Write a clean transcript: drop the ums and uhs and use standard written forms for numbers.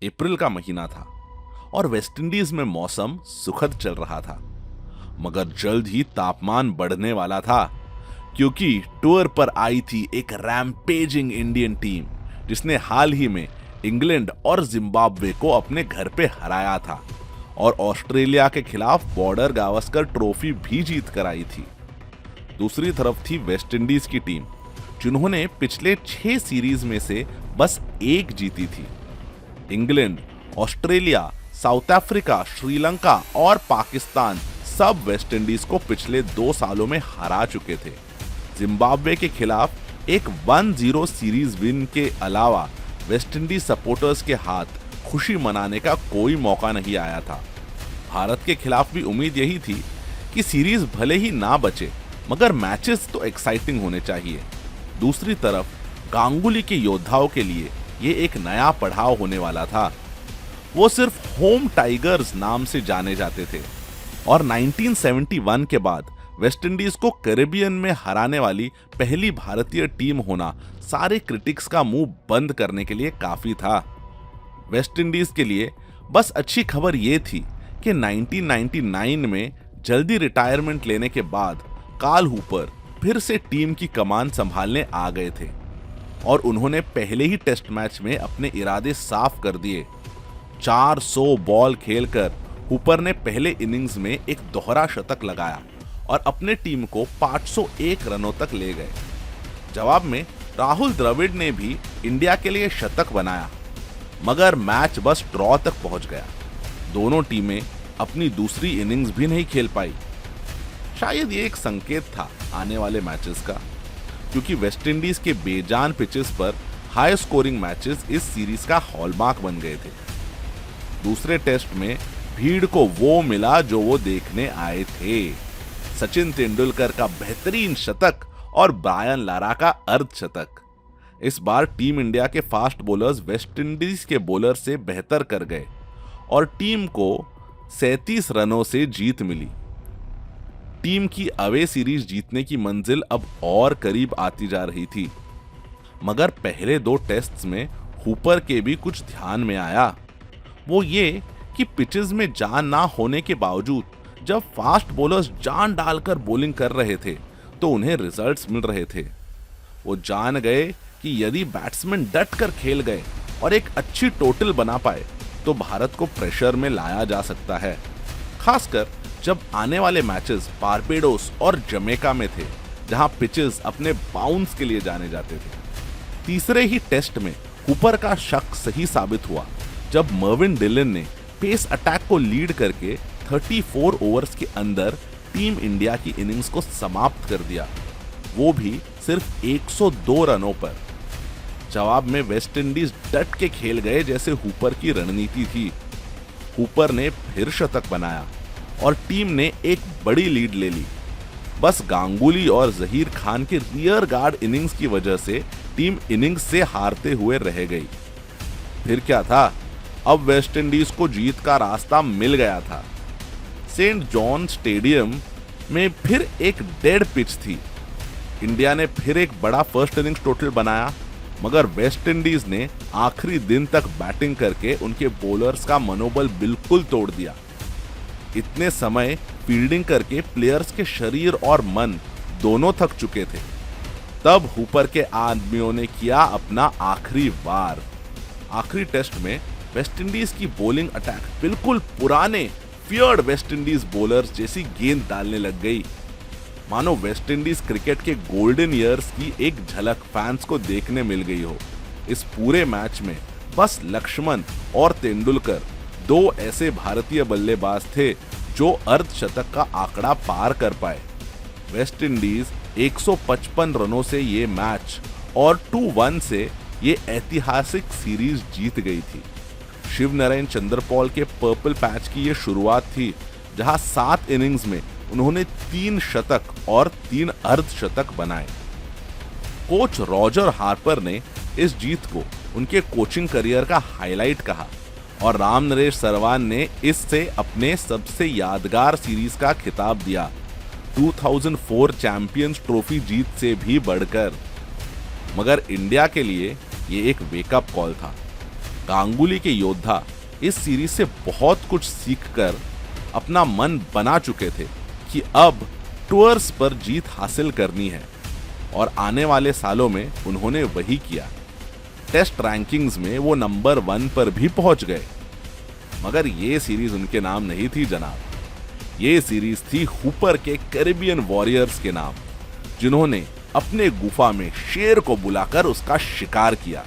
अप्रैल का महीना था और वेस्टइंडीज में मौसम सुखद चल रहा था, मगर जल्द ही तापमान बढ़ने वाला था क्योंकि टूर पर आई थी एक रैम्पेजिंग इंडियन टीम जिसने हाल ही में इंग्लैंड और जिम्बाब्वे को अपने घर पे हराया था और ऑस्ट्रेलिया के खिलाफ बॉर्डर गावस्कर ट्रॉफी भी जीत कर आई थी। दूसरी तरफ थी वेस्टइंडीज की टीम जिन्होंने पिछले 6 सीरीज में से बस एक जीती थी। England, Australia, south Africa, Sri Lanka और पाकिस्तान सब वेस्टइंडीज को पिछले 2 सालों में हरा चुके थे। जिम्बाब्वे के खिलाफ एक 1-0 सीरीज विन के अलावा वेस्टइंडीज सपोर्टर्स के हाथ खुशी मनाने का कोई मौका नहीं आया था। भारत के खिलाफ भी उम्मीद यही थी कि सीरीज भले ही ना बचे मगर मैचेस तो एक्साइटिंग होने चाहिए। दूसरी तरफ गांगुली के योद्धाओं के लिए ये एक नया पड़ाव होने वाला था। वो सिर्फ होम टाइगर्स नाम से जाने जाते थे और 1971 के बाद वेस्टइंडीज को कैरेबियन में हराने वाली पहली भारतीय टीम होना सारे क्रिटिक्स का मुंह बंद करने के लिए काफी था। वेस्टइंडीज के लिए बस अच्छी खबर ये थी कि 1999 में जल्दी रिटायरमेंट लेने के बाद कार्ल हूपर फिर से टीम की कमान संभालने आ गए थे और उन्होंने पहले ही टेस्ट मैच में अपने इरादे साफ कर दिए। 400 बॉल खेलकर हूपर ने पहले इनिंग्स में एक दोहरा शतक लगाया और अपने टीम को 501 रनों तक ले गए। जवाब में राहुल द्रविड़ ने भी इंडिया के लिए शतक बनाया, मगर मैच बस ड्रॉ तक पहुंच गया। दोनों टीमें अपनी दूसरी इनिंग्स भी नहीं खेल पाई। शायद ये एक संकेत था आने वाले मैचेस का, क्योंकि वेस्टइंडीज के बेजान पिचेस पर हाई स्कोरिंग मैचेस इस सीरीज का हॉलमार्क बन गए थे। दूसरे टेस्ट में भीड़ को वो मिला जो वो देखने आए थे। सचिन तेंदुलकर का बेहतरीन शतक और ब्रायन लारा का अर्धशतक। इस बार टीम इंडिया के फास्ट बॉलर्स वेस्टइंडीज के बॉलर से बेहतर कर गए और टीम को 37 रनों से जीत मिली। टीम की अवे सीरीज जीतने की मंजिल अब और करीब आती जा रही थी, मगर पहले 2 टेस्ट्स में हूपर के भी कुछ ध्यान में आया। वो ये कि पिचेस में जान ना होने के बावजूद जब फास्ट बॉलर्स जान डालकर बॉलिंग कर रहे थे तो उन्हें रिजल्ट्स मिल रहे थे। वो जान गए कि यदि बैट्समैन डट कर खेल गए और एक अच्छी टोटल बना पाए तो भारत को प्रेशर में लाया जा सकता है, खासकर जब आने वाले मैचेस बारबेडोस और जमैका में थे जहां पिचेस अपने बाउंस के लिए जाने जाते थे। तीसरे ही टेस्ट में हूपर का शक सही साबित हुआ जब मर्विन डिलन ने पेस अटैक को लीड करके 34 ओवर्स के अंदर टीम इंडिया की इनिंग्स को समाप्त कर दिया, वो भी सिर्फ 102 रनों पर। जवाब में वेस्टइंडीज डट के खेल गए जैसे हूपर की रणनीति थी। हूपर ने फिर शतक बनाया और टीम ने एक बड़ी लीड ले ली। बस गांगुली और जहीर खान के रियर गार्ड इनिंग्स की वजह से टीम इनिंग्स से हारते हुए रह गई। फिर क्या था, अब वेस्टइंडीज को जीत का रास्ता मिल गया था। सेंट जॉन स्टेडियम में फिर एक डेड पिच थी। इंडिया ने फिर एक बड़ा फर्स्ट इनिंग्स टोटल बनाया, मगर वेस्टइंडीज ने आखिरी दिन तक बैटिंग करके उनके बॉलर्स का मनोबल बिल्कुल तोड़ दिया। इतने समय फील्डिंग करके प्लेयर्स के शरीर और मन दोनों थक चुके थे। तब हूपर के आदमियों ने किया अपना आखिरी वार। आखिरी टेस्ट में वेस्टइंडीज की बॉलिंग अटैक बिल्कुल पुराने फियर्ड वेस्टइंडीज बॉलर्स जैसी गेंद डालने लग गई, मानो वेस्टइंडीज क्रिकेट के गोल्डन ईयर्स की एक झलक फैंस को देखने मिल गई हो। इस पूरे मैच में बस लक्ष्मण और तेंदुलकर 2 ऐसे भारतीय बल्लेबाज थे जो अर्धशतक का आंकड़ा पार कर पाए। वेस्टइंडीज 155 रनों से ये मैच और 2-1 से ये ऐतिहासिक सीरीज जीत गई थी। शिव नारायण चंद्रपॉल के पर्पल पैच की ये शुरुआत थी, जहां 7 इनिंग्स में उन्होंने 3 शतक और 3 अर्धशतक बनाए। कोच रॉजर हार्पर ने इस जीत को उनके कोचिंग करियर का हाईलाइट कहा और रामनरेश सरवान ने इससे अपने सबसे यादगार सीरीज का खिताब दिया, 2004 चैंपियंस ट्रॉफी जीत से भी बढ़कर। मगर इंडिया के लिए ये एक वेकअप कॉल था। गांगुली के योद्धा इस सीरीज से बहुत कुछ सीखकर अपना मन बना चुके थे कि अब टूर्स पर जीत हासिल करनी है, और आने वाले सालों में उन्होंने वही किया। टेस्ट रैंकिंग्स में वो नंबर 1 पर भी पहुंच गए। मगर ये सीरीज उनके नाम नहीं थी जनाब, ये सीरीज थी हूपर के कैरिबियन वॉरियर्स के नाम, जिन्होंने अपने गुफा में शेर को बुलाकर उसका शिकार किया।